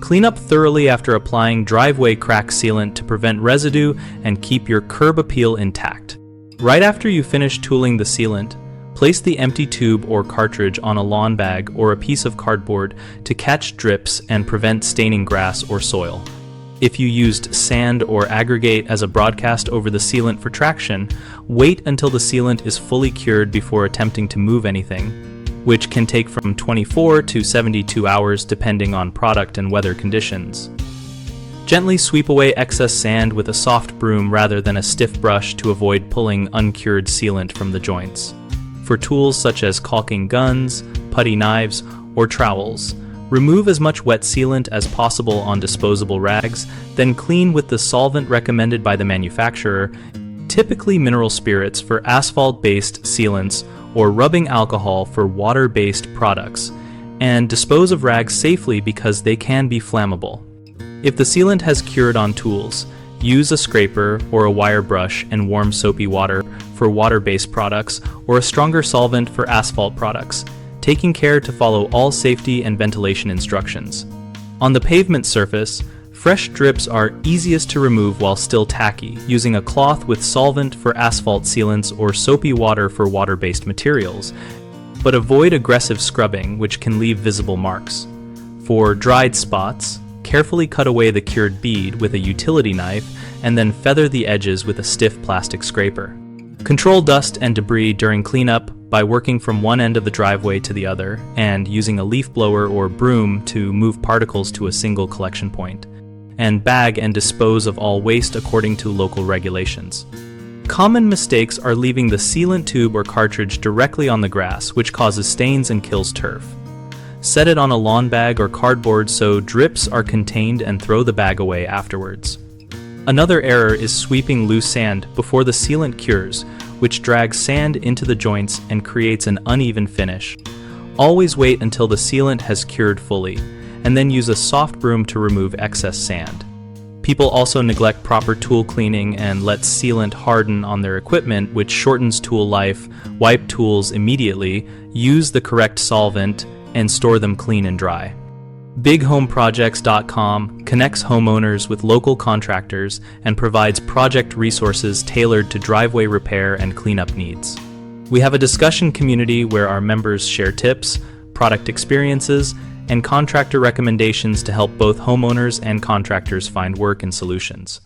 Clean up thoroughly after applying driveway crack sealant to prevent residue and keep your curb appeal intact. Right after you finish tooling the sealant, place the empty tube or cartridge on a lawn bag or a piece of cardboard to catch drips and prevent staining grass or soil. If you used sand or aggregate as a broadcast over the sealant for traction, wait until the sealant is fully cured before attempting to move anything, which can take from 24 to 72 hours depending on product and weather conditions. Gently sweep away excess sand with a soft broom rather than a stiff brush to avoid pulling uncured sealant from the joints. For tools such as caulking guns, putty knives, or trowels, remove as much wet sealant as possible on disposable rags, then clean with the solvent recommended by the manufacturer, typically mineral spirits for asphalt-based sealants or rubbing alcohol for water-based products, and dispose of rags safely because they can be flammable. If the sealant has cured on tools, use a scraper or a wire brush and warm soapy water for water-based products or a stronger solvent for asphalt products, taking care to follow all safety and ventilation instructions. On the pavement surface, fresh drips are easiest to remove while still tacky, using a cloth with solvent for asphalt sealants or soapy water for water-based materials, but avoid aggressive scrubbing, which can leave visible marks. For dried spots, carefully cut away the cured bead with a utility knife and then feather the edges with a stiff plastic scraper. Control dust and debris during cleanup by working from one end of the driveway to the other and using a leaf blower or broom to move particles to a single collection point, and bag and dispose of all waste according to local regulations. Common mistakes are leaving the sealant tube or cartridge directly on the grass, which causes stains and kills turf. Set it on a lawn bag or cardboard so drips are contained and throw the bag away afterwards. Another error is sweeping loose sand before the sealant cures, which drags sand into the joints and creates an uneven finish. Always wait until the sealant has cured fully, and then use a soft broom to remove excess sand. People also neglect proper tool cleaning and let sealant harden on their equipment, which shortens tool life. Wipe tools immediately, use the correct solvent, and store them clean and dry. BigHomeProjects.com connects homeowners with local contractors and provides project resources tailored to driveway repair and cleanup needs. We have a discussion community where our members share tips, product experiences, and contractor recommendations to help both homeowners and contractors find work and solutions.